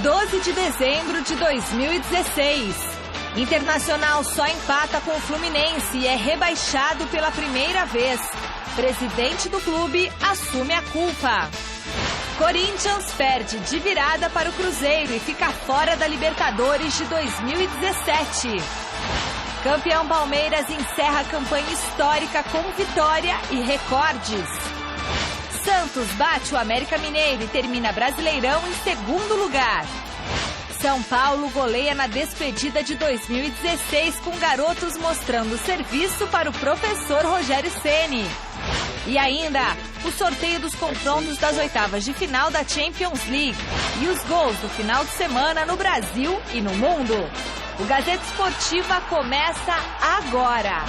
12 de dezembro de 2016. Internacional só empata com o Fluminense e é rebaixado pela primeira vez. Presidente do clube assume a culpa. Corinthians perde de virada para o Cruzeiro e fica fora da Libertadores de 2017. Campeão Palmeiras encerra a campanha histórica com vitória e recordes. Santos bate o América Mineiro e termina Brasileirão em segundo lugar. São Paulo goleia na despedida de 2016 com garotos mostrando serviço para o professor Rogério Ceni. E ainda, o sorteio dos confrontos das oitavas de final da Champions League e os gols do final de semana no Brasil e no mundo. O Gazeta Esportiva começa agora.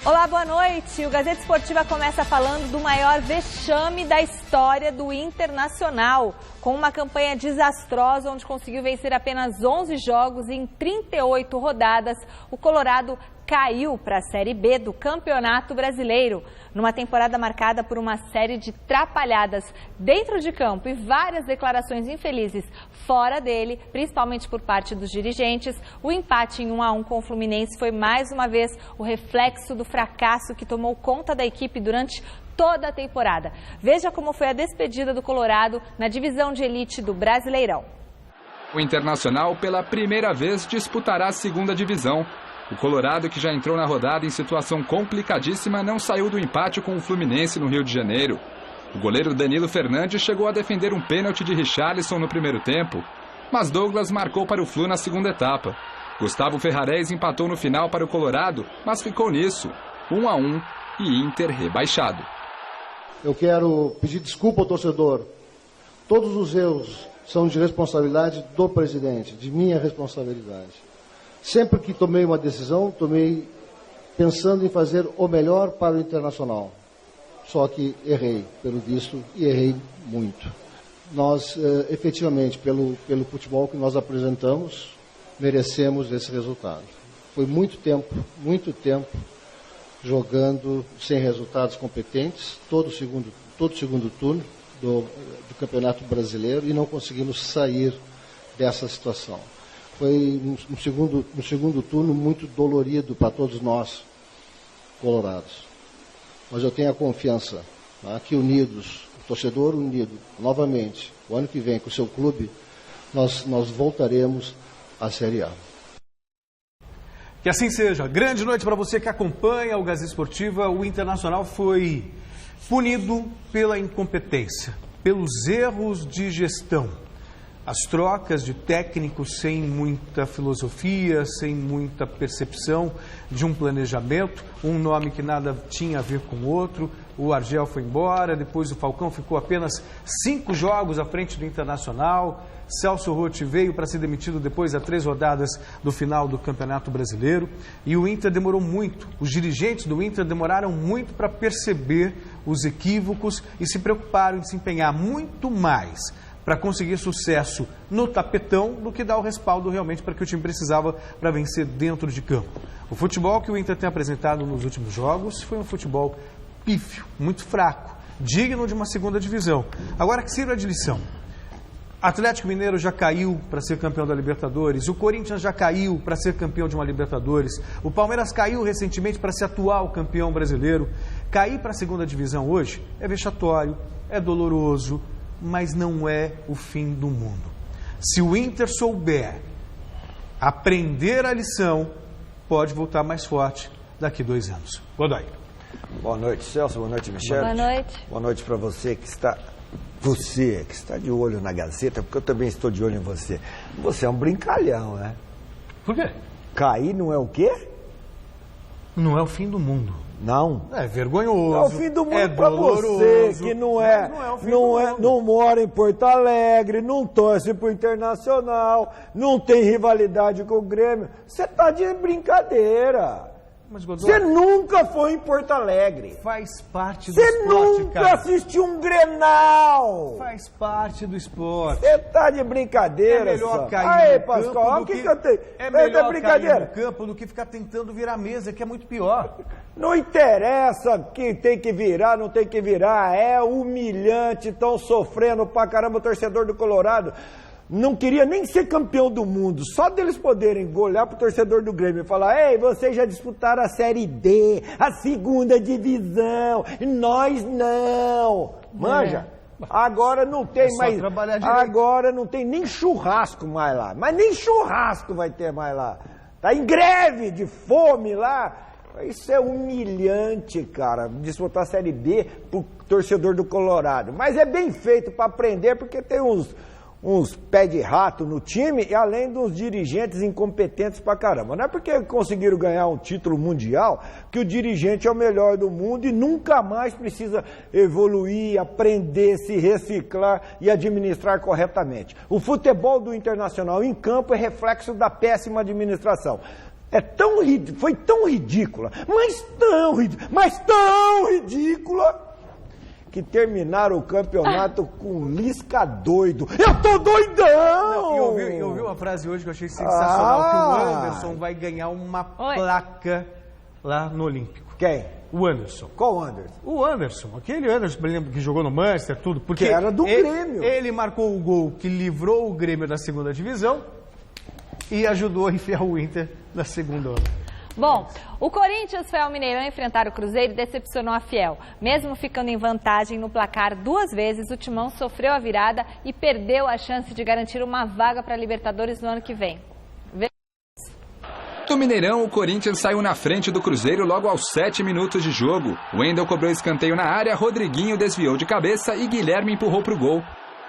Olá, boa noite. O Gazeta Esportiva começa falando do maior vexame da história do Internacional. Com uma campanha desastrosa, onde conseguiu vencer apenas 11 jogos em 38 rodadas, o Colorado caiu para a Série B do Campeonato Brasileiro. Numa temporada marcada por uma série de trapalhadas dentro de campo e várias declarações infelizes fora dele, principalmente por parte dos dirigentes, o empate em 1-1 com o Fluminense foi mais uma vez o reflexo do fracasso que tomou conta da equipe durante toda a temporada. Veja como foi a despedida do Colorado na divisão de elite do Brasileirão. O Internacional, pela primeira vez, disputará a segunda divisão. O Colorado, que já entrou na rodada em situação complicadíssima, não saiu do empate com o Fluminense no Rio de Janeiro. O goleiro Danilo Fernandes chegou a defender um pênalti de Richarlison no primeiro tempo, mas Douglas marcou para o Flu na segunda etapa. Gustavo Ferrarese empatou no final para o Colorado, mas ficou nisso, 1-1 e Inter rebaixado. Eu quero pedir desculpa ao torcedor. Todos os erros são de responsabilidade do presidente, de minha responsabilidade. Sempre que tomei uma decisão, tomei pensando em fazer o melhor para o Internacional. Só que errei, pelo visto, e errei muito. Nós, efetivamente, pelo futebol que nós apresentamos, merecemos esse resultado. Foi muito tempo jogando sem resultados competentes, todo segundo turno do Campeonato Brasileiro, e não conseguimos sair dessa situação. Foi um segundo turno muito dolorido para todos nós, colorados. Mas eu tenho a confiança, tá, que unidos, o torcedor unido, novamente, o ano que vem com o seu clube, nós voltaremos à Série A. Que assim seja. Grande noite para você que acompanha o Gazeta Esportiva. O Internacional foi punido pela incompetência, pelos erros de gestão. As trocas de técnicos sem muita filosofia, sem muita percepção de um planejamento, um nome que nada tinha a ver com o outro. O Argel foi embora, depois o Falcão ficou apenas 5 jogos à frente do Internacional. Celso Roth veio para ser demitido depois de 3 rodadas do final do Campeonato Brasileiro. E o Inter demorou muito, os dirigentes do Inter demoraram muito para perceber os equívocos e se preocuparam em se empenhar muito mais para conseguir sucesso no tapetão do que dar o respaldo realmente para que o time precisava para vencer dentro de campo. O futebol que o Inter tem apresentado nos últimos jogos foi um futebol pífio, muito fraco, digno de uma segunda divisão. Agora que sirva de lição. Atlético Mineiro já caiu para ser campeão da Libertadores, o Corinthians já caiu para ser campeão de uma Libertadores, o Palmeiras caiu recentemente para ser atual campeão brasileiro. Cair para a segunda divisão hoje é vexatório, é doloroso, mas não é o fim do mundo. Se o Inter souber aprender a lição, pode voltar mais forte daqui 2 anos. Godoy. Boa noite, Celso. Boa noite, Michele. Boa noite. Boa noite para você que está de olho na Gazeta, porque eu também estou de olho em você. Você é um brincalhão, né? Por quê? Cair não é o quê? Não é o fim do mundo. Não. É vergonhoso. É o fim do mundo para você, que não mora em Porto Alegre, não torce pro Internacional, não tem rivalidade com o Grêmio. Você tá de brincadeira. Mas, Godoy, você nunca foi em Porto Alegre. Faz parte do você esporte, nunca cara. Assistiu um Grenal. Faz parte do esporte. Você tá de brincadeira, É melhor cair Aí, no Pascoal, campo o que eu tenho? É melhor brincadeira. cair no campo do que ficar tentando virar mesa, que é muito pior. Não interessa quem tem que virar, não tem que virar, é humilhante, estão sofrendo pra caramba. O torcedor do Colorado não queria nem ser campeão do mundo, só deles poderem olhar pro torcedor do Grêmio e falar: ei, vocês já disputaram a Série D, a segunda divisão, nós não. Manja, agora não tem mais, agora não tem nem churrasco mais lá, mas nem churrasco vai ter mais lá. Tá em greve de fome lá. Isso é humilhante, cara, disputar a Série B pro torcedor do Colorado. Mas é bem feito para aprender, porque tem uns pés de rato no time, e além dos dirigentes incompetentes pra caramba. Não é porque conseguiram ganhar um título mundial que o dirigente é o melhor do mundo e nunca mais precisa evoluir, aprender, se reciclar e administrar corretamente. O futebol do Internacional em campo é reflexo da péssima administração. Foi tão ridícula, mas tão ridícula, que terminaram o campeonato com Lisca doido. Eu tô doidão! Eu ouvi uma frase hoje que eu achei sensacional, que o Anderson vai ganhar uma placa lá no Olímpico. Quem? O Anderson. Qual Anderson? O Anderson, aquele Anderson, por exemplo, que jogou no Manchester, tudo. Porque que era do Grêmio. Ele marcou o gol que livrou o Grêmio da segunda divisão e ajudou a enfiar o Inter na segunda. Bom, o Corinthians foi ao Mineirão enfrentar o Cruzeiro e decepcionou a Fiel. Mesmo ficando em vantagem no placar 2 vezes, o Timão sofreu a virada e perdeu a chance de garantir uma vaga para a Libertadores no ano que vem. Do Mineirão, o Corinthians saiu na frente do Cruzeiro logo aos 7 minutos de jogo. Wendel cobrou escanteio na área, Rodriguinho desviou de cabeça e Guilherme empurrou para o gol.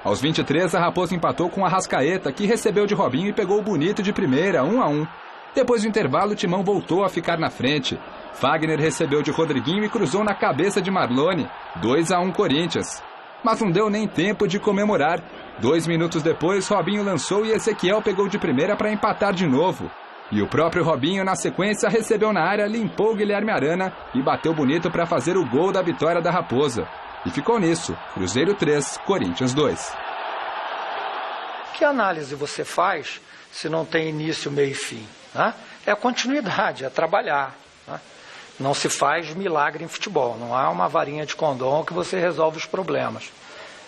Aos 23, a Raposa empatou com a Arrascaeta, que recebeu de Robinho e pegou o bonito de primeira, 1-1. Depois do intervalo, o Timão voltou a ficar na frente. Fagner recebeu de Rodriguinho e cruzou na cabeça de Marlone, 2-1 Corinthians. Mas não deu nem tempo de comemorar. 2 minutos depois, Robinho lançou e Ezequiel pegou de primeira para empatar de novo. E o próprio Robinho, na sequência, recebeu na área, limpou Guilherme Arana e bateu bonito para fazer o gol da vitória da Raposa. E ficou nisso, Cruzeiro 3, Corinthians 2. Que análise você faz se não tem início, meio e fim? Né? É a continuidade, é trabalhar. Né? Não se faz milagre em futebol, não há uma varinha de condom que você resolve os problemas.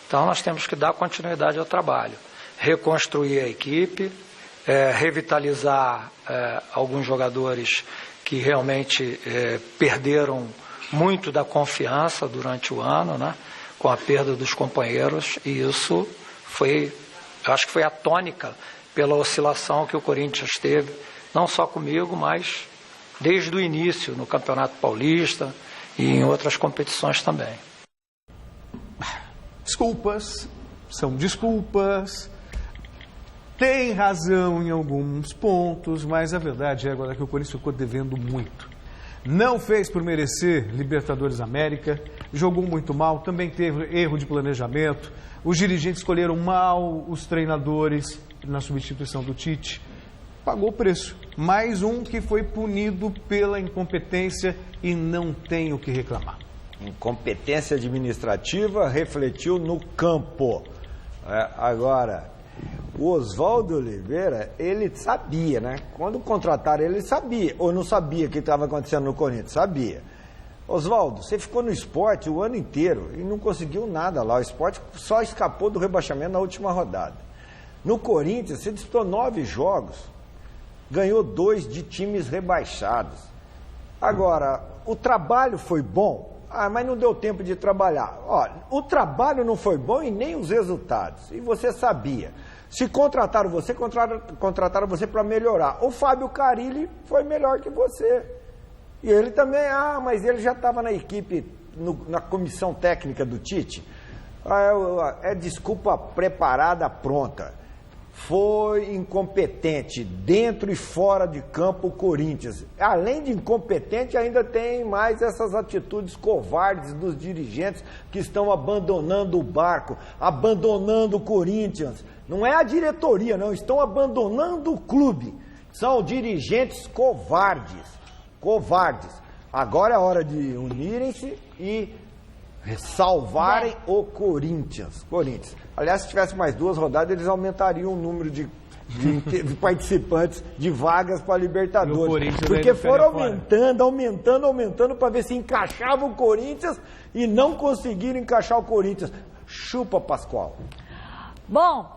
Então nós temos que dar continuidade ao trabalho, reconstruir a equipe, revitalizar alguns jogadores que realmente perderam muito da confiança durante o ano, né? Com a perda dos companheiros, e isso acho que foi a tônica pela oscilação que o Corinthians teve, não só comigo, mas desde o início no Campeonato Paulista e em outras competições também. Desculpas, são desculpas, tem razão em alguns pontos, mas a verdade é agora que o Corinthians ficou devendo muito. Não fez por merecer Libertadores América, jogou muito mal, também teve erro de planejamento, os dirigentes escolheram mal os treinadores na substituição do Tite, pagou o preço. Mais um que foi punido pela incompetência e não tem o que reclamar. Incompetência administrativa refletiu no campo. Agora, o Oswaldo Oliveira, ele sabia, né? Quando contrataram ele sabia, ou não sabia o que estava acontecendo no Corinthians, sabia. Oswaldo, você ficou no Sport o ano inteiro e não conseguiu nada lá. O Sport só escapou do rebaixamento na última rodada. No Corinthians, você disputou 9 jogos, ganhou 2 de times rebaixados. Agora, o trabalho foi bom? Mas não deu tempo de trabalhar. Olha, o trabalho não foi bom e nem os resultados. E você sabia. Se contrataram você para melhorar. O Fábio Carille foi melhor que você. E ele também, mas ele já estava na equipe, na comissão técnica do Tite. É desculpa preparada, pronta. Foi incompetente dentro e fora de campo o Corinthians. Além de incompetente, ainda tem mais essas atitudes covardes dos dirigentes que estão abandonando o barco, abandonando o Corinthians. Não é a diretoria, não, estão abandonando o clube. São dirigentes covardes. Covardes. Agora é a hora de unirem-se e salvarem o Corinthians. Aliás, se tivesse mais 2 rodadas, eles aumentariam o número de de participantes de vagas para Libertadores. Porque foram aumentando para ver se encaixava o Corinthians e não conseguiram encaixar o Corinthians. Chupa, Pascoal. Bom,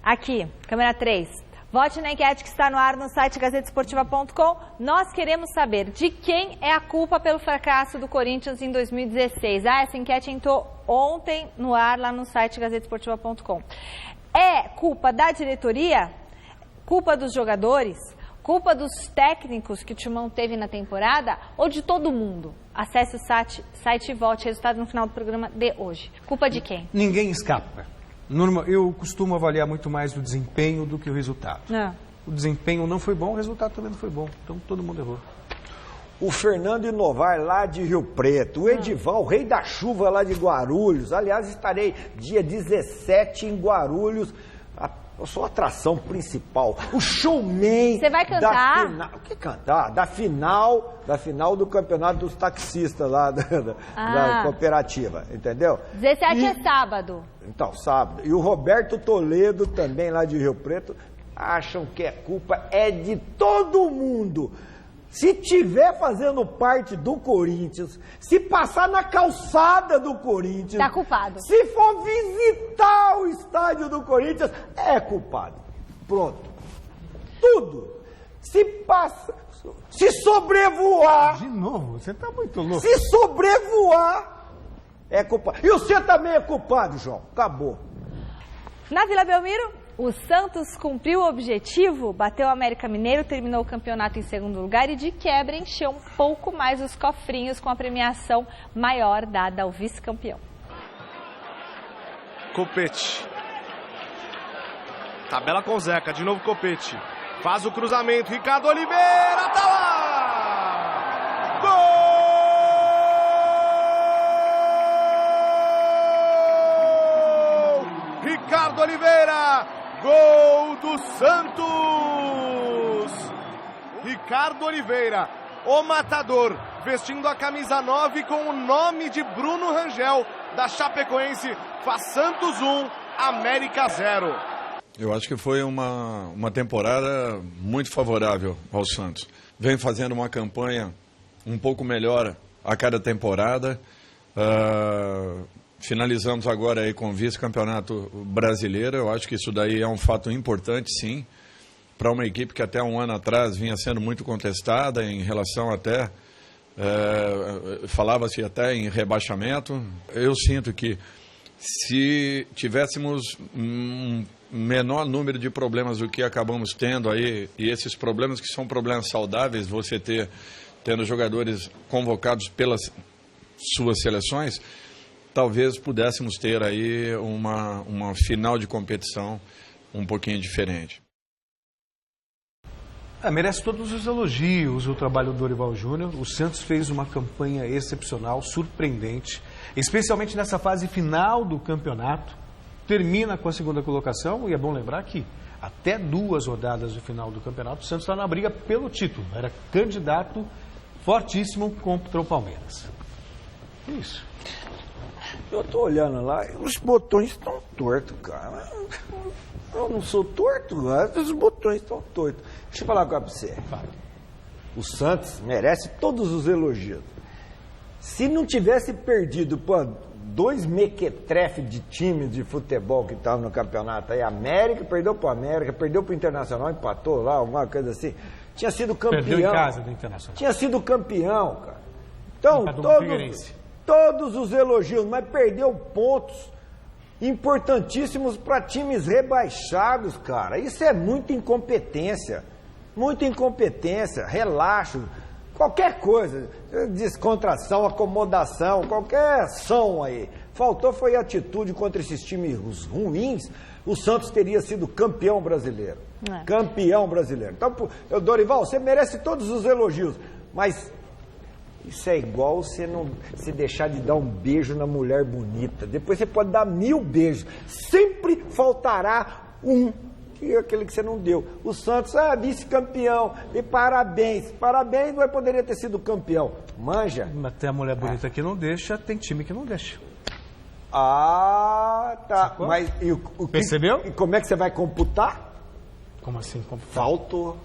aqui, câmera 3. Vote na enquete que está no ar no site gazetesportiva.com. Nós queremos saber de quem é a culpa pelo fracasso do Corinthians em 2016. Essa enquete entrou ontem no ar lá no site gazetesportiva.com. É culpa da diretoria? Culpa dos jogadores? Culpa dos técnicos que o Timão teve na temporada? Ou de todo mundo? Acesse o site e vote. Resultado no final do programa de hoje. Culpa de quem? Ninguém escapa. Eu costumo avaliar muito mais o desempenho do que o resultado. O desempenho não foi bom, o resultado também não foi bom. Então todo mundo errou. O Fernando Inovar lá de Rio Preto, o Edival, o rei da chuva lá de Guarulhos. Aliás, estarei dia 17 em Guarulhos. Eu sou a atração principal, o showman. Você vai cantar? O que cantar? Da final do campeonato dos taxistas lá da cooperativa, entendeu? 17 é sábado. Então, sábado. E o Roberto Toledo, também lá de Rio Preto, acham que a culpa é de todo mundo. Se tiver fazendo parte do Corinthians, se passar na calçada do Corinthians... Tá culpado. Se for visitar o estádio do Corinthians, é culpado. Pronto. Tudo. Se passa... Se sobrevoar... De novo, você tá muito louco. Se sobrevoar, é culpado. E você também é culpado, João. Acabou. Na Vila Belmiro... O Santos cumpriu o objetivo, bateu o América Mineiro, terminou o campeonato em segundo lugar e de quebra encheu um pouco mais os cofrinhos com a premiação maior dada ao vice-campeão. Copete. Tabela com Zeca, de novo Copete. Faz o cruzamento, Ricardo Oliveira, tá lá! Gol! Ricardo Oliveira! Gol do Santos! Ricardo Oliveira, o matador, vestindo a camisa 9 com o nome de Bruno Rangel, da Chapecoense, faz Santos 1, América 0. Eu acho que foi uma temporada muito favorável ao Santos. Vem fazendo uma campanha um pouco melhor a cada temporada. Finalizamos agora aí com o vice-campeonato brasileiro. Eu acho que isso daí é um fato importante, sim, para uma equipe que até um ano atrás vinha sendo muito contestada em relação até... falava-se até em rebaixamento. Eu sinto que se tivéssemos um menor número de problemas do que acabamos tendo aí, e esses problemas que são problemas saudáveis, você tendo jogadores convocados pelas suas seleções... talvez pudéssemos ter aí uma final de competição um pouquinho diferente. Merece todos os elogios o trabalho do Dorival Júnior. O Santos fez uma campanha excepcional, surpreendente, especialmente nessa fase final do campeonato. Termina com a segunda colocação e é bom lembrar que até 2 rodadas do final do campeonato o Santos está na briga pelo título. Era candidato fortíssimo contra o Palmeiras. Isso. Eu tô olhando lá, os botões estão tortos, cara. Eu não sou torto, os botões estão tortos. Deixa eu falar com você. O Santos merece todos os elogios. Se não tivesse perdido para 2 mequetrefes de times de futebol que estavam no campeonato aí, América, perdeu para o América, perdeu para o Internacional, empatou lá, alguma coisa assim, tinha sido campeão. Perdeu em casa do Internacional. Tinha sido campeão, cara. Então, todos os elogios, mas perdeu pontos importantíssimos para times rebaixados, cara. Isso é muita incompetência. Muita incompetência, relaxo, qualquer coisa, descontração, acomodação, qualquer ação aí. Faltou foi atitude contra esses times ruins. O Santos teria sido campeão brasileiro. Campeão brasileiro. Então, Dorival, você merece todos os elogios, mas... isso é igual você não se deixar de dar um beijo na mulher bonita. Depois você pode dar 1000 beijos. Sempre faltará um, que é aquele que você não deu. O Santos, vice-campeão. E parabéns. Parabéns, mas poderia ter sido campeão. Manja. Até a mulher bonita que não deixa, tem time que não deixa. Tá. Sacou? Mas percebeu? E como é que você vai computar? Como assim? Faltou.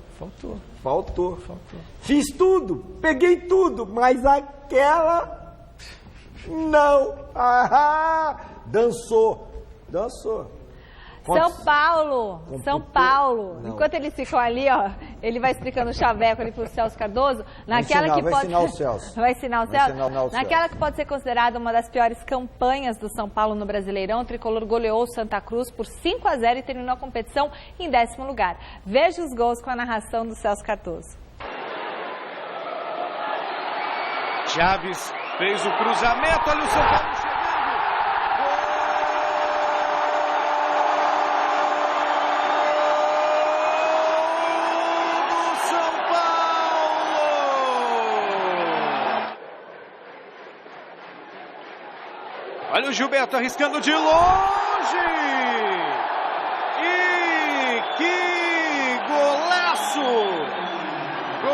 Fiz tudo, peguei tudo, mas aquela não. Dançou. São Paulo. Não. Enquanto eles ficam ali, ó, ele vai explicando o chaveco ali pro Celso Cardoso. Vai ensinar o Celso. Vai ensinar o Celso? Naquela que pode ser considerada uma das piores campanhas do São Paulo no Brasileirão, o tricolor goleou o Santa Cruz por 5-0 e terminou a competição em 10º lugar. Veja os gols com a narração do Celso Cardoso. Chaves fez o cruzamento, olha o São Paulo chegando. Olha o Gilberto arriscando de longe. E que golaço! Gol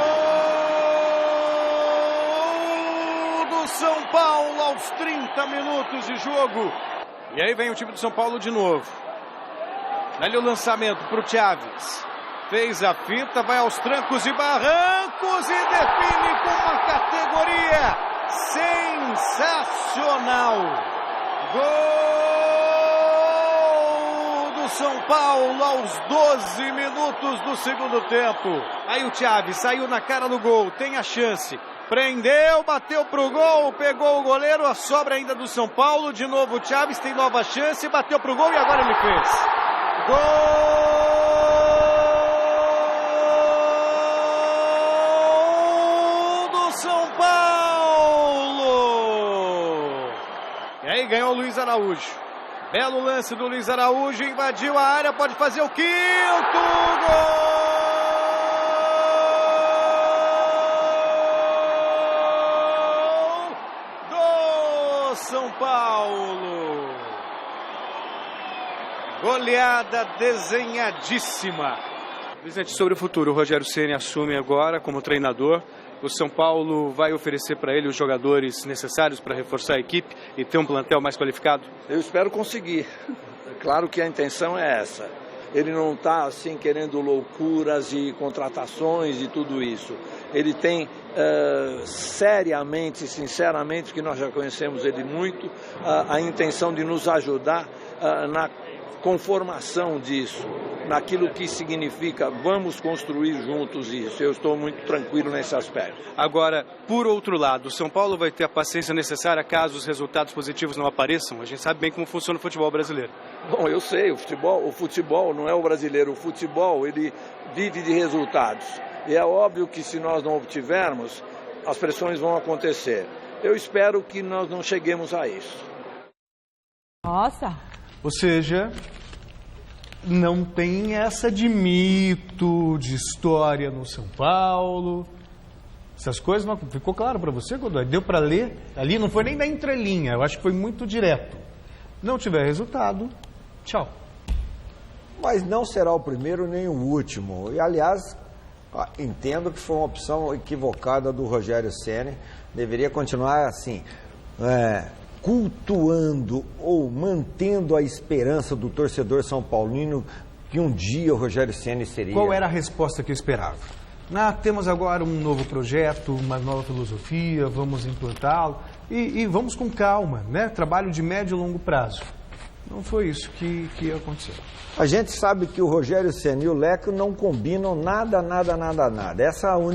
do São Paulo aos 30 minutos de jogo. E aí vem o time do São Paulo de novo. Olha o lançamento para o Chaves. Fez a finta, vai aos trancos e barrancos e define com uma categoria sensacional. Gol do São Paulo aos 12 minutos do segundo tempo. Aí o Chaves saiu na cara do gol, tem a chance. Prendeu, bateu pro gol, pegou o goleiro, a sobra ainda do São Paulo. De novo o Chaves tem nova chance, bateu pro gol e agora ele fez. Gol do São Paulo! E aí ganhou o Luiz Araújo. Belo lance do Luiz Araújo, invadiu a área, pode fazer o 5º gol do São Paulo. Goleada desenhadíssima. Presidente, sobre o futuro, o Rogério Ceni assume agora como treinador. O São Paulo vai oferecer para ele os jogadores necessários para reforçar a equipe e ter um plantel mais qualificado? Eu espero conseguir. Claro que a intenção é essa. Ele não está assim querendo loucuras e contratações e tudo isso. Ele tem seriamente, sinceramente, que nós já conhecemos ele muito, a intenção de nos ajudar na conformação disso, naquilo que significa vamos construir juntos isso. Eu estou muito tranquilo nesse aspecto. Agora, por outro lado, o São Paulo vai ter a paciência necessária caso os resultados positivos não apareçam? A gente sabe bem como funciona o futebol brasileiro. Bom, eu sei, o futebol não é o brasileiro, o futebol ele vive de resultados. E é óbvio que se nós não obtivermos, as pressões vão acontecer. Eu espero que nós não cheguemos a isso. Nossa! Ou seja, não tem essa de mito, de história no São Paulo. Essas coisas não ficou claro para você, Godoy? Deu para ler? Ali não foi nem da entrelinha, eu acho que foi muito direto. Não tiver resultado, tchau. Mas não será o primeiro nem o último. E, aliás, entendo que foi uma opção equivocada do Rogério Ceni. Deveria continuar assim, cultuando ou mantendo a esperança do torcedor são paulino que um dia o Rogério Ceni seria. Qual era a resposta que eu esperava? Temos agora um novo projeto, uma nova filosofia, vamos implantá-lo e vamos com calma, né? Trabalho de médio e longo prazo. Não foi isso que aconteceu. A gente sabe que o Rogério Ceni e o Leco não combinam nada.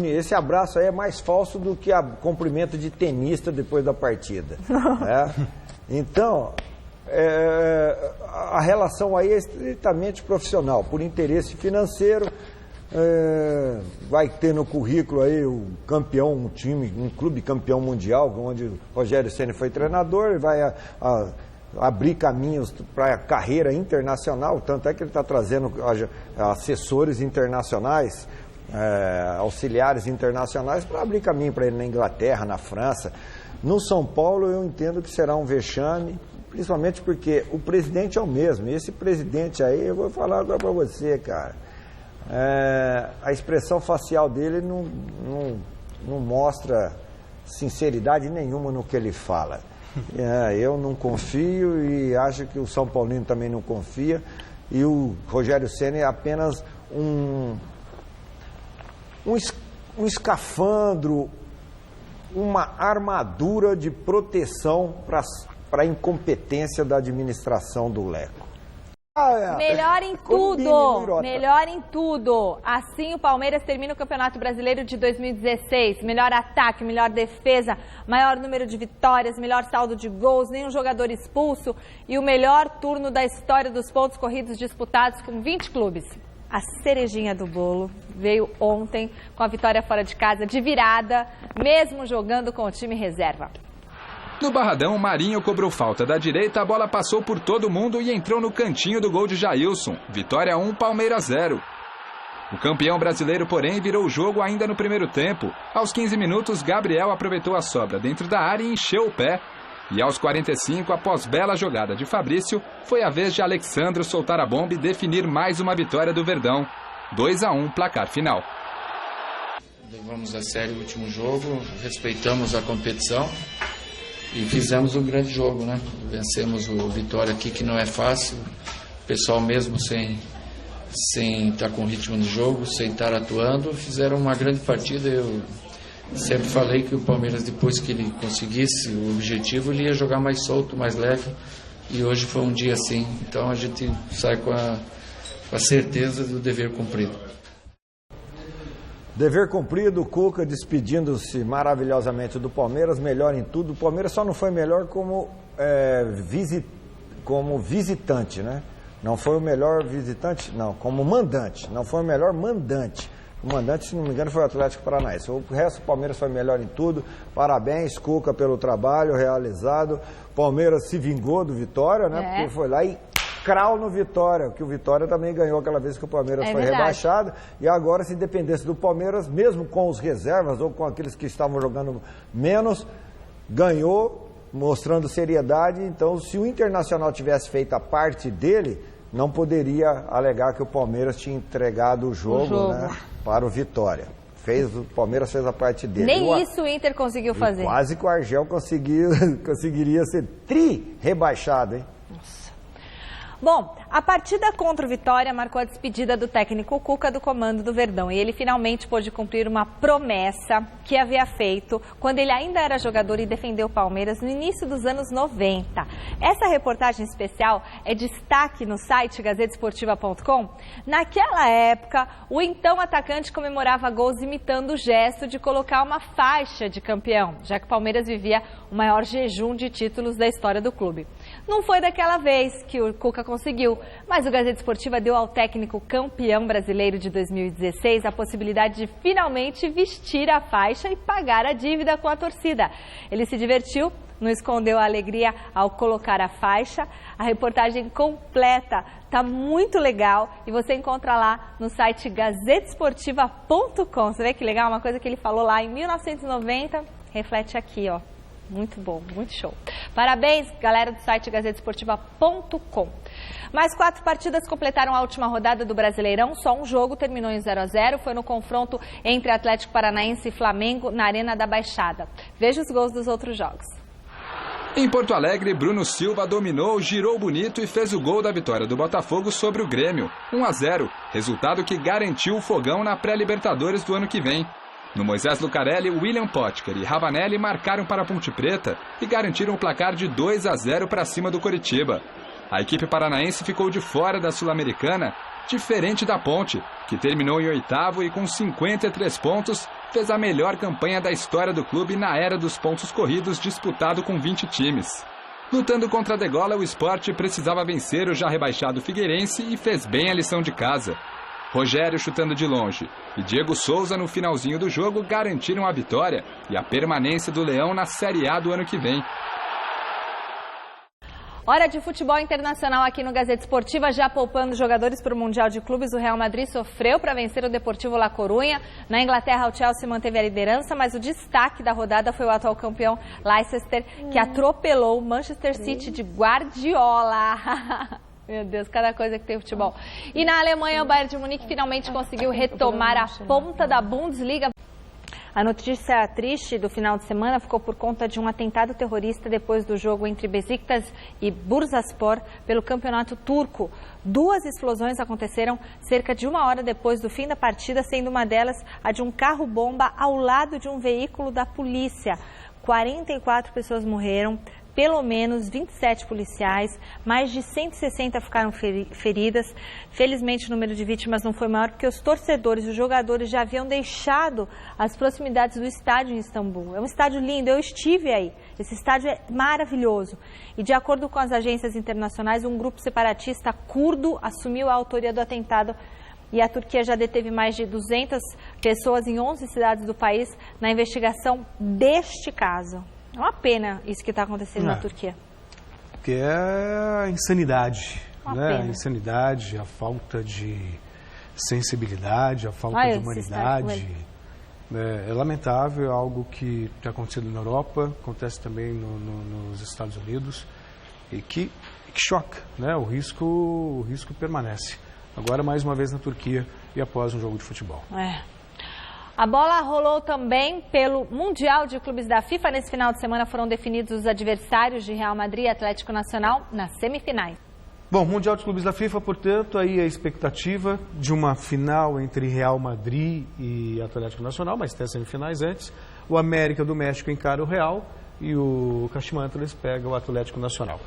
Esse abraço aí é mais falso do que o cumprimento de tenista depois da partida. Então, a relação aí é estritamente profissional, por interesse financeiro. Vai ter no currículo aí o campeão, um clube campeão mundial, onde o Rogério Ceni foi treinador, e vai abrir caminhos para a carreira internacional, tanto é que ele está trazendo assessores internacionais, auxiliares internacionais, para abrir caminho para ele na Inglaterra, na França. No São Paulo eu entendo que será um vexame, principalmente porque o presidente é o mesmo, e esse presidente aí, eu vou falar agora para você, cara, a expressão facial dele não mostra sinceridade nenhuma no que ele fala. Eu não confio e acho que o São Paulino também não confia, e o Rogério Ceni é apenas um escafandro, uma armadura de proteção para a incompetência da administração do Leco. Melhor em tudo, melhor em tudo. Assim o Palmeiras termina o Campeonato Brasileiro de 2016. Melhor ataque, melhor defesa, maior número de vitórias, melhor saldo de gols, nenhum jogador expulso e o melhor turno da história dos pontos corridos disputados com 20 clubes. A cerejinha do bolo veio ontem com a vitória fora de casa de virada, mesmo jogando com o time reserva. No Barradão, Marinho cobrou falta da direita, a bola passou por todo mundo e entrou no cantinho do gol de Jailson. Vitória 1, Palmeiras 0. O campeão brasileiro, porém, virou o jogo ainda no primeiro tempo. Aos 15 minutos, Gabriel aproveitou a sobra dentro da área e encheu o pé. E aos 45, após bela jogada de Fabrício, foi a vez de Alexandro soltar a bomba e definir mais uma vitória do Verdão. 2-1, placar final. Levamos a sério o último jogo, respeitamos a competição. E fizemos um grande jogo, né? Vencemos o Vitória aqui, que não é fácil. O pessoal mesmo sem estar com ritmo no jogo, sem estar atuando, fizeram uma grande partida. Eu sempre falei que o Palmeiras, depois que ele conseguisse o objetivo, ele ia jogar mais solto, mais leve. E hoje foi um dia assim. Então a gente sai com a certeza do dever cumprido. Dever cumprido, Cuca despedindo-se maravilhosamente do Palmeiras, melhor em tudo. O Palmeiras só não foi melhor como visitante, né? Não foi o melhor visitante, não, como mandante. Não foi o melhor mandante. O mandante, se não me engano, foi o Atlético Paranaense. O resto, o Palmeiras foi melhor em tudo. Parabéns, Cuca, pelo trabalho realizado. O Palmeiras se vingou do Vitória, né? Porque foi lá e crau no Vitória, que o Vitória também ganhou aquela vez que o Palmeiras foi rebaixado. E agora, se dependesse do Palmeiras, mesmo com os reservas ou com aqueles que estavam jogando menos, ganhou, mostrando seriedade. Então, se o Internacional tivesse feito a parte dele, não poderia alegar que o Palmeiras tinha entregado o jogo. Né, para o Vitória. O Palmeiras fez a parte dele. Nem isso o Inter conseguiu fazer. Quase que o Argel conseguiria ser rebaixado, hein? Nossa. Bom, a partida contra o Vitória marcou a despedida do técnico Cuca do comando do Verdão. E ele finalmente pôde cumprir uma promessa que havia feito quando ele ainda era jogador e defendeu o Palmeiras no início dos anos 90. Essa reportagem especial é destaque no site gazetesportiva.com. Naquela época, o então atacante comemorava gols imitando o gesto de colocar uma faixa de campeão, já que o Palmeiras vivia o maior jejum de títulos da história do clube. Não foi daquela vez que o Cuca conseguiu, mas o Gazeta Esportiva deu ao técnico campeão brasileiro de 2016 a possibilidade de finalmente vestir a faixa e pagar a dívida com a torcida. Ele se divertiu, não escondeu a alegria ao colocar a faixa. A reportagem completa está muito legal e você encontra lá no site gazetesportiva.com. Você vê que legal? Uma coisa que ele falou lá em 1990, reflete aqui, ó. Muito bom, muito show. Parabéns, galera do site gazetesportiva.com. Mais 4 partidas completaram a última rodada do Brasileirão. Só um jogo terminou em 0-0. Foi no confronto entre Atlético Paranaense e Flamengo na Arena da Baixada. Veja os gols dos outros jogos. Em Porto Alegre, Bruno Silva dominou, girou bonito e fez o gol da vitória do Botafogo sobre o Grêmio. 1-0, resultado que garantiu o fogão na pré-Libertadores do ano que vem. No Moisés Lucarelli, William Potker e Ravanelli marcaram para a Ponte Preta e garantiram o placar de 2-0 para cima do Coritiba. A equipe paranaense ficou de fora da Sul-Americana, diferente da Ponte, que terminou em 8º e com 53 pontos, fez a melhor campanha da história do clube na era dos pontos corridos, disputado com 20 times. Lutando contra a degola, o Sport precisava vencer o já rebaixado Figueirense e fez bem a lição de casa. Rogério chutando de longe e Diego Souza no finalzinho do jogo garantiram a vitória e a permanência do Leão na Série A do ano que vem. Hora de futebol internacional aqui no Gazeta Esportiva, já poupando jogadores para o Mundial de Clubes. O Real Madrid sofreu para vencer o Deportivo La Coruña. Na Inglaterra, o Chelsea manteve a liderança, mas o destaque da rodada foi o atual campeão Leicester, que atropelou o Manchester City de Guardiola. Meu Deus, cada coisa que tem futebol. E na Alemanha, o Bayern de Munique finalmente conseguiu retomar a ponta da Bundesliga. A notícia triste do final de semana ficou por conta de um atentado terrorista depois do jogo entre Besiktas e Bursaspor pelo campeonato turco. 2 explosões aconteceram cerca de 1 hora depois do fim da partida, sendo uma delas a de um carro-bomba ao lado de um veículo da polícia. 44 pessoas morreram, pelo menos 27 policiais, mais de 160 ficaram feridas. Felizmente, o número de vítimas não foi maior, porque os torcedores e os jogadores já haviam deixado as proximidades do estádio em Istambul. É um estádio lindo, eu estive aí. Esse estádio é maravilhoso. E, de acordo com as agências internacionais, um grupo separatista curdo assumiu a autoria do atentado. E a Turquia já deteve mais de 200 pessoas em 11 cidades do país na investigação deste caso. É uma pena isso que está acontecendo na Turquia. Porque é a insanidade, né? Pena. A insanidade, a falta de sensibilidade, a falta de humanidade. É lamentável, é algo que tem acontecido na Europa, acontece também nos Estados Unidos e que choca, né? O risco permanece. Agora, mais uma vez na Turquia e após um jogo de futebol. A bola rolou também pelo Mundial de Clubes da FIFA. Nesse final de semana foram definidos os adversários de Real Madrid e Atlético Nacional nas semifinais. Bom, Mundial de Clubes da FIFA, portanto, aí a expectativa de uma final entre Real Madrid e Atlético Nacional, mas tem semifinais antes. O América do México encara o Real e o Kashima Antlers pega o Atlético Nacional.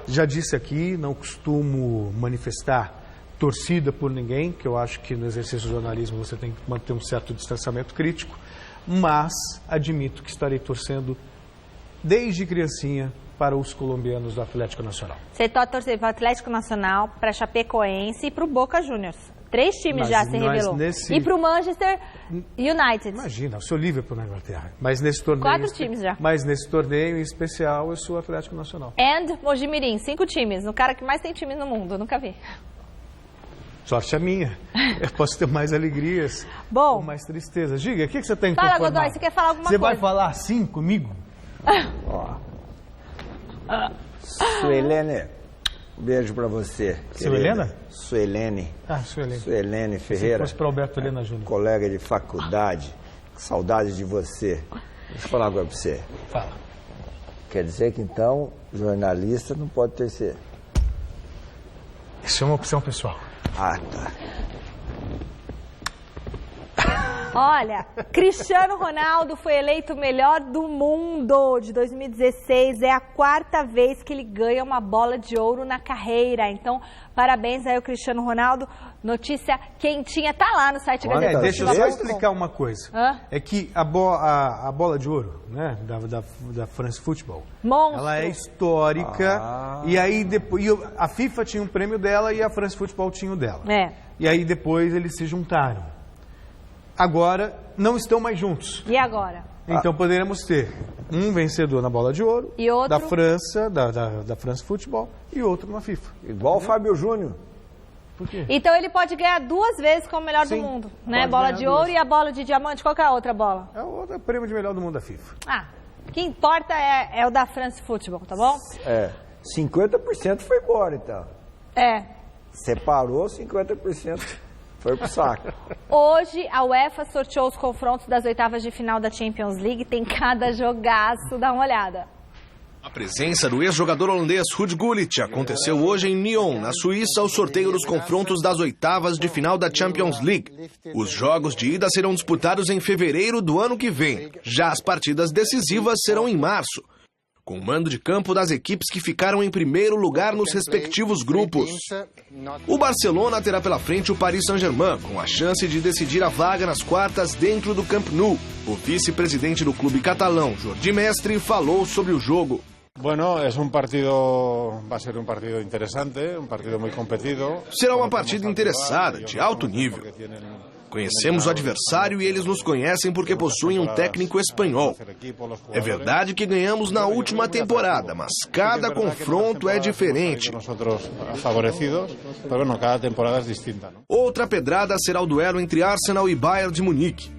Já disse aqui, não costumo manifestar torcida por ninguém, que eu acho que no exercício do jornalismo você tem que manter um certo distanciamento crítico, mas admito que estarei torcendo desde criancinha para os colombianos do Atlético Nacional. Você está torcendo para o Atlético Nacional, para Chapecoense e para o Boca Juniors. 3 times já se revelou. E para o Manchester United. Imagina, o seu Liverpool na Inglaterra. Mas nesse torneio, 4 times já. Mas nesse torneio em especial eu sou o Atlético Nacional. And Mojimirim, 5 times. O cara que mais tem times no mundo, eu nunca vi. Sorte a minha. Eu posso ter mais alegrias ou mais tristezas. Diga, o que você tem que Fala, Godoy, você quer falar alguma coisa? Você vai falar assim comigo? Suelene, beijo pra você. Suelena? Suelene. Suelene. Suelene Ferreira. Se fosse para Alberto Helena Júnior. Colega de faculdade. Saudade de você. Deixa eu falar agora pra você. Fala. Quer dizer que então, jornalista não pode terceiro. Isso é uma opção pessoal. Ah, tá. Olha, Cristiano Ronaldo foi eleito o melhor do mundo de 2016. É a 4ª vez que ele ganha uma bola de ouro na carreira. Então, parabéns aí ao Cristiano Ronaldo. Notícia quentinha, tá lá no site Gazeta. Deixa eu só explicar uma coisa. É que a bola de ouro, né, da France Football, monstro. Ela é histórica. E aí depois a FIFA tinha um prêmio dela e a France Football tinha o dela. E aí depois eles se juntaram. Agora não estão mais juntos. E agora? Então poderemos ter um vencedor na bola de ouro e outro? Da França, da France Football, e outro na FIFA. Igual o Fábio Júnior. Por quê? Então ele pode ganhar 2 vezes como melhor do mundo, né? Bola de ouro e a bola de diamante. Qual que é a outra bola? É o outro prêmio de melhor do mundo da FIFA. O que importa é o da France Football, tá bom? 50% foi embora, então. Separou 50%. Foi pro saco. Hoje, a UEFA sorteou os confrontos das 8ª de final da Champions League. Tem cada jogaço, dá uma olhada. A presença do ex-jogador holandês Ruud Gullit aconteceu hoje em Nyon, na Suíça, o sorteio dos confrontos das 8ª de final da Champions League. Os jogos de ida serão disputados em fevereiro do ano que vem. Já as partidas decisivas serão em março, com o mando de campo das equipes que ficaram em primeiro lugar nos respectivos grupos. O Barcelona terá pela frente o Paris Saint-Germain, com a chance de decidir a vaga nas quartas dentro do Camp Nou. O vice-presidente do clube catalão, Jordi Mestre, falou sobre o jogo. Bueno, vai ser um partido interessante, um partido muito competido. Será uma partida interessada, de alto nível. Conhecemos o adversário e eles nos conhecem porque possuem um técnico espanhol. É verdade que ganhamos na última temporada, mas cada confronto é diferente. Outra pedrada será o duelo entre Arsenal e Bayern de Munique.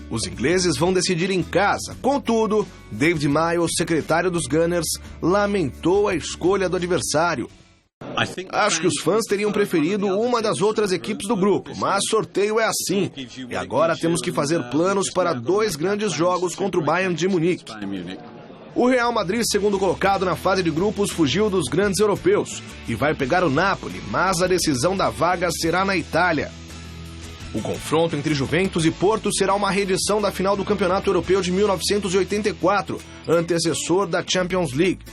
Os ingleses vão decidir em casa. Contudo, David Miles, secretário dos Gunners, lamentou a escolha do adversário. Acho que os fãs teriam preferido uma das outras equipes do grupo, mas sorteio é assim. E agora temos que fazer planos para 2 grandes jogos contra o Bayern de Munique. O Real Madrid, segundo colocado na fase de grupos, fugiu dos grandes europeus e vai pegar o Napoli, mas a decisão da vaga será na Itália. O confronto entre Juventus e Porto será uma reedição da final do Campeonato Europeu de 1984, antecessor da Champions League.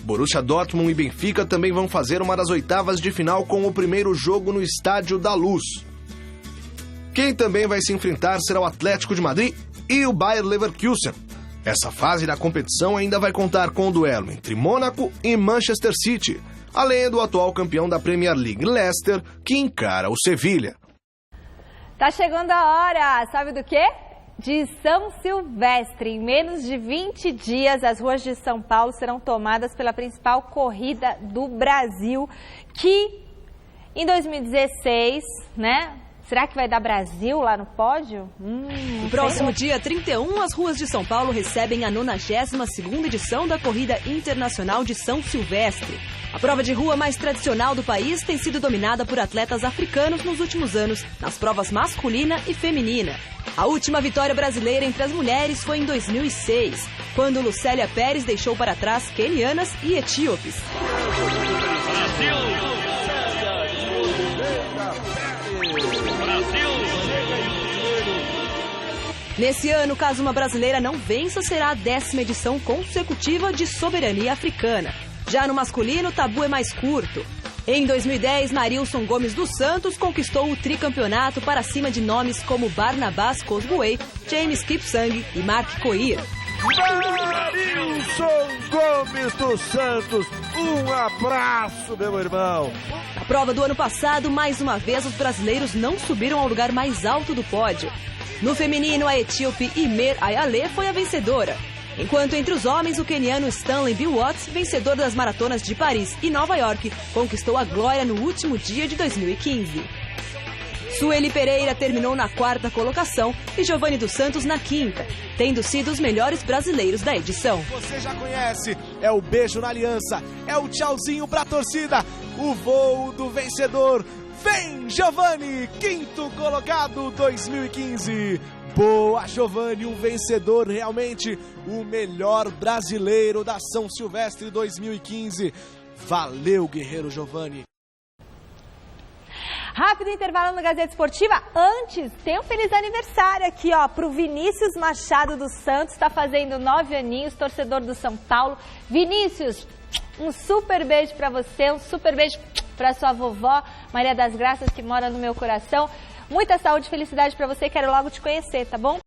Borussia Dortmund e Benfica também vão fazer uma das oitavas de final com o primeiro jogo no Estádio da Luz. Quem também vai se enfrentar será o Atlético de Madrid e o Bayer Leverkusen. Essa fase da competição ainda vai contar com o duelo entre Mônaco e Manchester City, além do atual campeão da Premier League, Leicester, que encara o Sevilha. Tá chegando a hora, sabe do quê? De São Silvestre. Em menos de 20 dias, as ruas de São Paulo serão tomadas pela principal corrida do Brasil, que em 2016, né? Será que vai dar Brasil lá no pódio? No próximo dia 31, as ruas de São Paulo recebem a 92ª edição da Corrida Internacional de São Silvestre. A prova de rua mais tradicional do país tem sido dominada por atletas africanos nos últimos anos, nas provas masculina e feminina. A última vitória brasileira entre as mulheres foi em 2006, quando Lucélia Pérez deixou para trás quenianas e etíopes. Nesse ano, caso uma brasileira não vença, será a 10ª edição consecutiva de soberania africana. Já no masculino, o tabu é mais curto. Em 2010, Marilson Gomes dos Santos conquistou o tricampeonato para cima de nomes como Barnabás Cosbuey, James Kipsang e Mark Coir. Marilson Gomes dos Santos, um abraço, meu irmão. Na prova do ano passado, mais uma vez, os brasileiros não subiram ao lugar mais alto do pódio. No feminino, a etíope Imer Ayale foi a vencedora. Enquanto entre os homens, o queniano Stanley Biwott, vencedor das maratonas de Paris e Nova York, conquistou a glória no último dia de 2015. Sueli Pereira terminou na 4ª colocação e Giovanni dos Santos na 5ª, tendo sido os melhores brasileiros da edição. Você já conhece, é o beijo na aliança, é o tchauzinho pra torcida, o voo do vencedor. Vem, Giovanni, 5º colocado 2015. Boa, Giovanni, um vencedor realmente, o melhor brasileiro da São Silvestre 2015. Valeu, guerreiro Giovanni. Rápido intervalo no Gazeta Esportiva. Antes, tem um feliz aniversário aqui, ó, pro Vinícius Machado dos Santos, tá fazendo 9 aninhos, torcedor do São Paulo. Vinícius, um super beijo pra você, um super beijo pra sua vovó, Maria das Graças, que mora no meu coração. Muita saúde e felicidade pra você, quero logo te conhecer, tá bom?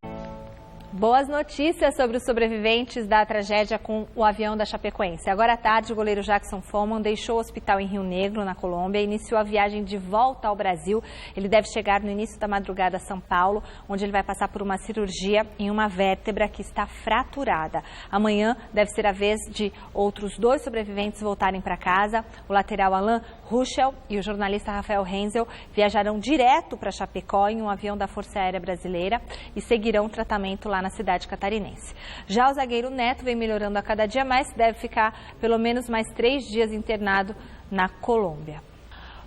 Boas notícias sobre os sobreviventes da tragédia com o avião da Chapecoense. Agora à tarde, o goleiro Jackson Foman deixou o hospital em Rio Negro, na Colômbia, e iniciou a viagem de volta ao Brasil. Ele deve chegar no início da madrugada a São Paulo, onde ele vai passar por uma cirurgia em uma vértebra que está fraturada. Amanhã deve ser a vez de outros 2 sobreviventes voltarem para casa. O lateral Alan Ruschel e o jornalista Rafael Renzel viajarão direto para Chapecó em um avião da Força Aérea Brasileira e seguirão o tratamento lá na cidade catarinense. Já o zagueiro Neto vem melhorando a cada dia mais, deve ficar pelo menos mais 3 dias internado na Colômbia.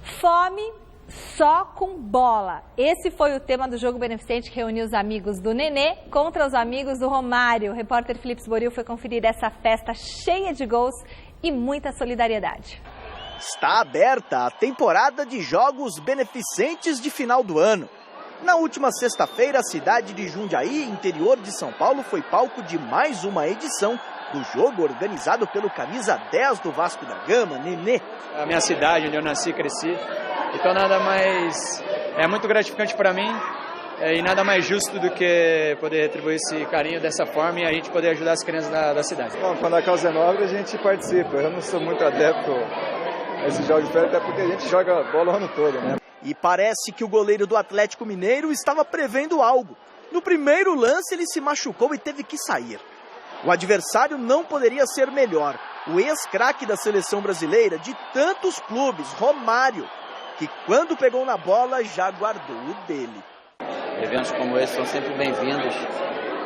Fome só com bola. Esse foi o tema do jogo beneficente que reuniu os amigos do Nenê contra os amigos do Romário. O repórter Felipe Boril foi conferir essa festa cheia de gols e muita solidariedade. Está aberta a temporada de jogos beneficentes de final do ano. Na última sexta-feira, a cidade de Jundiaí, interior de São Paulo, foi palco de mais uma edição do jogo organizado pelo camisa 10 do Vasco da Gama, Nenê. A minha cidade, onde eu nasci e cresci, então nada mais... é muito gratificante para mim e nada mais justo do que poder retribuir esse carinho dessa forma e a gente poder ajudar as crianças da cidade. Bom, quando a causa é nobre, a gente participa. Eu não sou muito adepto a esse jogo de férias, até porque a gente joga bola o ano todo, né? E parece que o goleiro do Atlético Mineiro estava prevendo algo. No primeiro lance, ele se machucou e teve que sair. O adversário não poderia ser melhor. O ex-craque da seleção brasileira de tantos clubes, Romário, que quando pegou na bola já guardou o dele. Eventos como esse são sempre bem-vindos.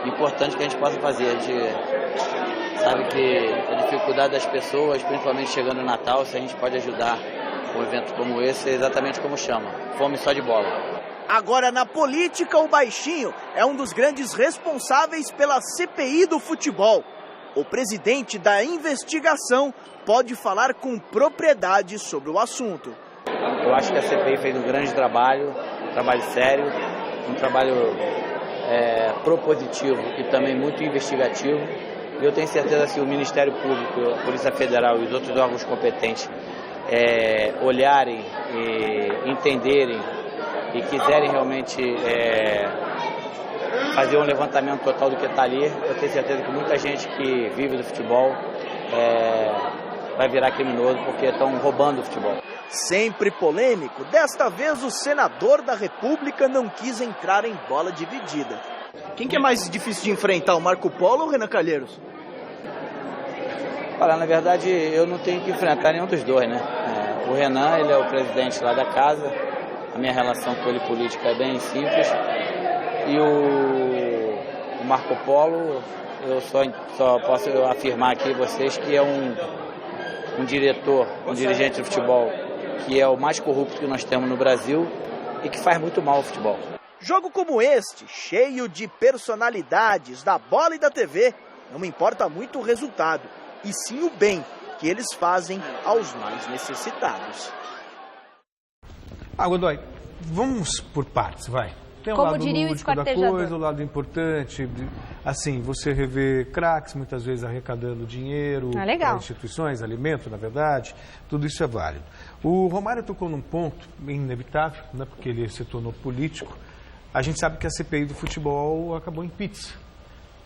O importante que a gente possa fazer. A gente sabe que a dificuldade das pessoas, principalmente chegando no Natal, se a gente pode ajudar um evento como esse é exatamente como chama, fome só de bola. Agora na política, o Baixinho é um dos grandes responsáveis pela CPI do futebol. O presidente da investigação pode falar com propriedade sobre o assunto. Eu acho que a CPI fez um grande trabalho sério, um trabalho propositivo e também muito investigativo. E eu tenho certeza que se o Ministério Público, a Polícia Federal e os outros órgãos competentes olharem, e entenderem e quiserem realmente fazer um levantamento total do que está ali, eu tenho certeza que muita gente que vive do futebol vai virar criminoso porque estão roubando o futebol. Sempre polêmico, desta vez o senador da República não quis entrar em bola dividida. Quem que é mais difícil de enfrentar, o Marco Polo ou o Renan Calheiros? Olha, na verdade, eu não tenho que enfrentar nenhum dos dois, né? O Renan, ele é o presidente lá da casa, a minha relação com ele política é bem simples. E o Marco Polo, eu só posso afirmar aqui a vocês que é um diretor, um dirigente de futebol que é o mais corrupto que nós temos no Brasil e que faz muito mal ao futebol. Jogo como este, cheio de personalidades da bola e da TV, não importa muito o resultado, e sim o bem que eles fazem aos mais necessitados. Godoy, vamos por partes, vai. Tem o lado lúdico da coisa, o lado importante, assim, você revê craques, muitas vezes arrecadando dinheiro para instituições, alimento, na verdade, tudo isso é válido. O Romário tocou num ponto inevitável, né, porque ele se tornou político. A gente sabe que a CPI do futebol acabou em pizza,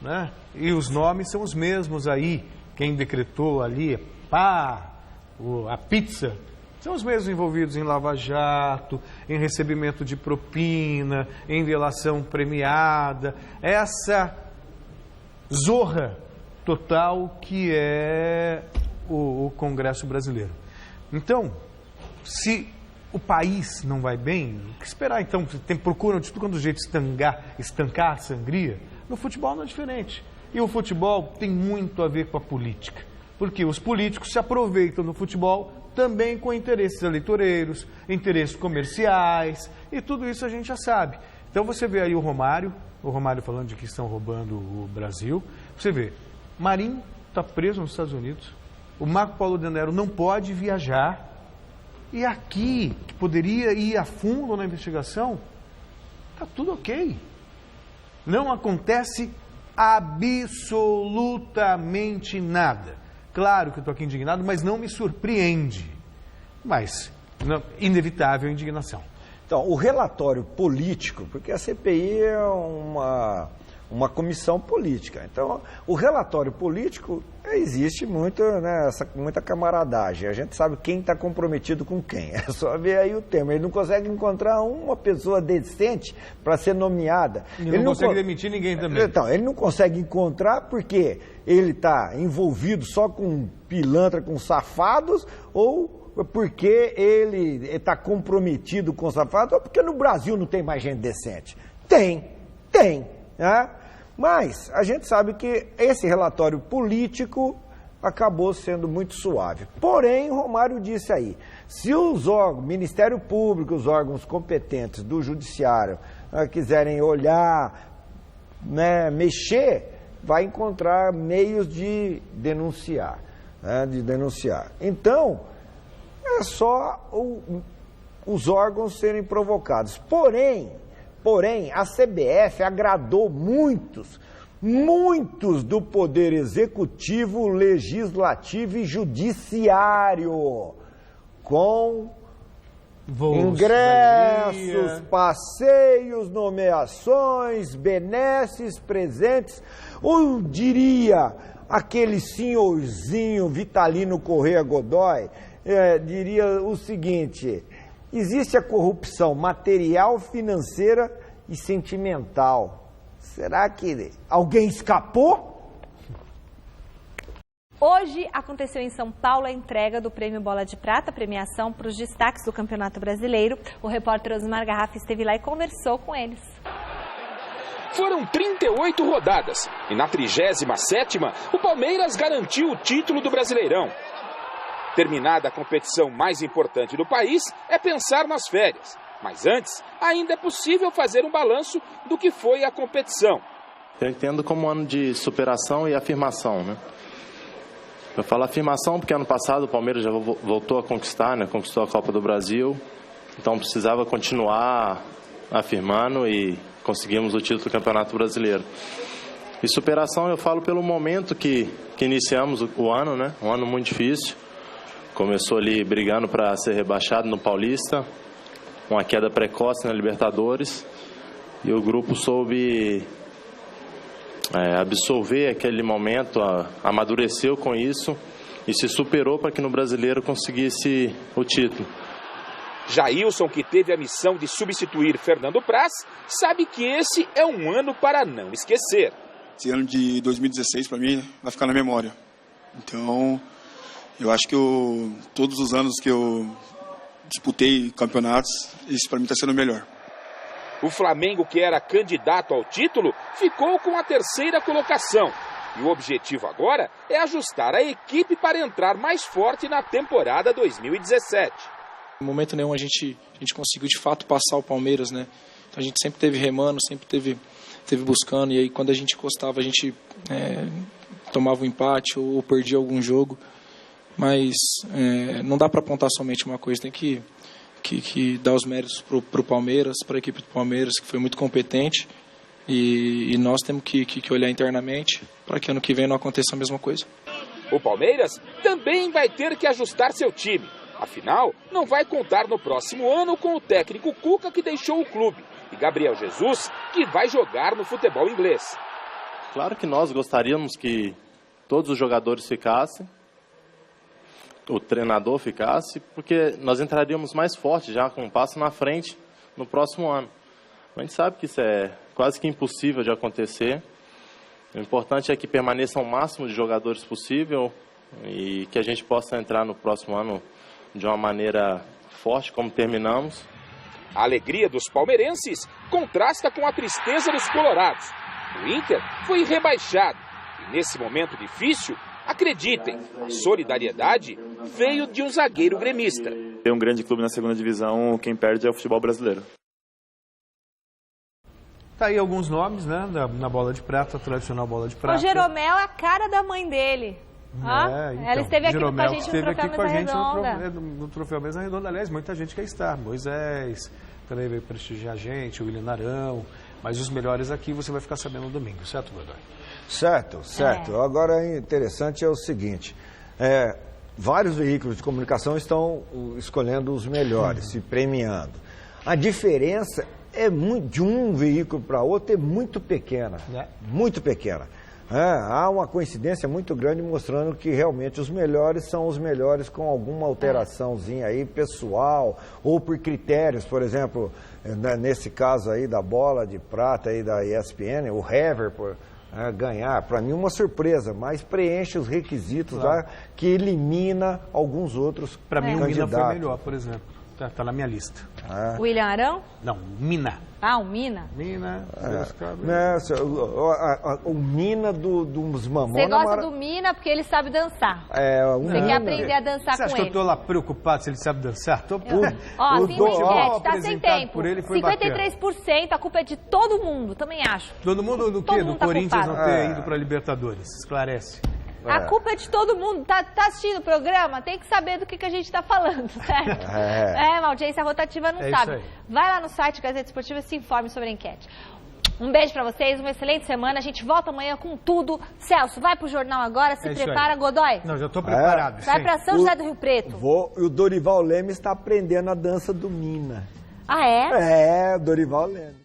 né? E os nomes são os mesmos aí. Quem decretou ali, a pizza, são os mesmos envolvidos em lava-jato, em recebimento de propina, em delação premiada. Essa zorra total que é o Congresso brasileiro. Então, se o país não vai bem, o que esperar então? Procuram de todo jeito estancar a sangria. No futebol não é diferente. E o futebol tem muito a ver com a política. Porque os políticos se aproveitam no futebol também com interesses eleitoreiros, interesses comerciais, e tudo isso a gente já sabe. Então você vê aí o Romário falando de que estão roubando o Brasil. Você vê, Marinho está preso nos Estados Unidos, o Marco Polo Del Nero não pode viajar, e aqui, que poderia ir a fundo na investigação, está tudo ok. Não acontece absolutamente nada. Claro que eu estou aqui indignado, mas não me surpreende. Mas, inevitável indignação. Então, o relatório político, porque a CPI é uma comissão política. Então, o relatório político, existe muita camaradagem. A gente sabe quem está comprometido com quem. É só ver aí o tema. Ele não consegue encontrar uma pessoa decente para ser nomeada. Ele não consegue demitir ninguém também. Então, ele não consegue encontrar porque ele está envolvido só com pilantra, com safados, ou porque ele está comprometido com safados, ou porque no Brasil não tem mais gente decente. Tem, né? Mas a gente sabe que esse relatório político acabou sendo muito suave. Porém, Romário disse aí, se os órgãos, Ministério Público, os órgãos competentes do Judiciário quiserem olhar, né, mexer, vai encontrar meios de denunciar, né, Então, é só os órgãos serem provocados. Porém, a CBF agradou muitos do poder executivo, legislativo e judiciário, com ingressos, passeios, nomeações, benesses, presentes. Eu diria, aquele senhorzinho Vitalino Corrêa Godoy, diria o seguinte: existe a corrupção material, financeira e sentimental. Será que alguém escapou? Hoje aconteceu em São Paulo a entrega do Prêmio Bola de Prata, premiação para os destaques do Campeonato Brasileiro. O repórter Osmar Garrafa esteve lá e conversou com eles. Foram 38 rodadas e na 37ª, o Palmeiras garantiu o título do Brasileirão. Terminada a competição mais importante do país, é pensar nas férias. Mas antes, ainda é possível fazer um balanço do que foi a competição. Eu entendo como um ano de superação e afirmação, né? Eu falo afirmação porque ano passado o Palmeiras já voltou a conquistar, né? Conquistou a Copa do Brasil. Então precisava continuar afirmando e conseguimos o título do Campeonato Brasileiro. E superação eu falo pelo momento que iniciamos o ano, né? Um ano muito difícil. Começou ali brigando para ser rebaixado no Paulista, uma queda precoce na Libertadores. E o grupo soube absorver aquele momento, amadureceu com isso e se superou para que no Brasileiro conseguisse o título. Jailson, que teve a missão de substituir Fernando Praz, sabe que esse é um ano para não esquecer. Esse ano de 2016, para mim, vai ficar na memória. Então, eu acho que todos os anos que eu disputei campeonatos, esse para mim está sendo o melhor. O Flamengo, que era candidato ao título, ficou com a terceira colocação. E o objetivo agora é ajustar a equipe para entrar mais forte na temporada 2017. Em momento nenhum a gente conseguiu de fato passar o Palmeiras, né? Então a gente sempre teve remando, sempre teve buscando, e aí quando a gente encostava a gente tomava um empate ou perdia algum jogo. Mas não dá para apontar somente uma coisa, tem que dar os méritos para o Palmeiras, para a equipe do Palmeiras, que foi muito competente, e nós temos que olhar internamente para que ano que vem não aconteça a mesma coisa. O Palmeiras também vai ter que ajustar seu time. Afinal, não vai contar no próximo ano com o técnico Cuca, que deixou o clube, e Gabriel Jesus, que vai jogar no futebol inglês. Claro que nós gostaríamos que todos os jogadores ficassem, o treinador ficasse, porque nós entraríamos mais forte já, com um passo na frente no próximo ano. A gente sabe que isso é quase que impossível de acontecer. O importante é que permaneça o máximo de jogadores possível e que a gente possa entrar no próximo ano de uma maneira forte, como terminamos. A alegria dos palmeirenses contrasta com a tristeza dos colorados. O Inter foi rebaixado e nesse momento difícil, acreditem, a solidariedade veio de um zagueiro gremista. Tem um grande clube na segunda divisão, quem perde é o futebol brasileiro. Tá aí alguns nomes, né, na bola de prata, a tradicional bola de prata. O Jeromel é a cara da mãe dele. Então, ela esteve aqui com a gente no Troféu Mesa Redonda. No Troféu Mesa Redonda, aliás, muita gente quer estar. Moisés também veio prestigiar a gente, o William Arão. Mas os melhores aqui você vai ficar sabendo no domingo, certo, Godoy? Certo. Agora, interessante é o seguinte, vários veículos de comunicação estão escolhendo os melhores, se premiando. A diferença de um veículo para outro é muito pequena, muito pequena. Há uma coincidência muito grande mostrando que realmente os melhores são os melhores com alguma alteraçãozinha aí pessoal ou por critérios, por exemplo, nesse caso aí da bola de prata aí da ESPN, o Hever por ganhar, para mim uma surpresa, mas preenche os requisitos lá que elimina alguns outros para mim candidatos. O Mina foi melhor, por exemplo, tá na minha lista. William Arão? Não, Mina. O Mina? Mina, o Mina dos Mamonas. Você gosta do Mina porque ele sabe dançar. Você quer aprender a dançar com ele. Você acha que eu tô lá preocupado se ele sabe dançar? Tô assim na enquete, tá sem tempo. Por ele foi 53%, a culpa é de todo mundo, também acho. Todo mundo do quê? Do Corinthians não ter ido pra Libertadores? Esclarece. A culpa é de todo mundo. Tá assistindo o programa? Tem que saber do que a gente tá falando, certo? Uma audiência rotativa não sabe. Vai lá no site Gazeta Esportiva e se informe sobre a enquete. Um beijo pra vocês, uma excelente semana. A gente volta amanhã com tudo. Celso, vai pro jornal agora, se prepara, Godoy. Não, já tô preparado. Vai pra São José do Rio Preto. E o Dorival Leme está aprendendo a dança do Mina. Ah, é? Dorival Leme.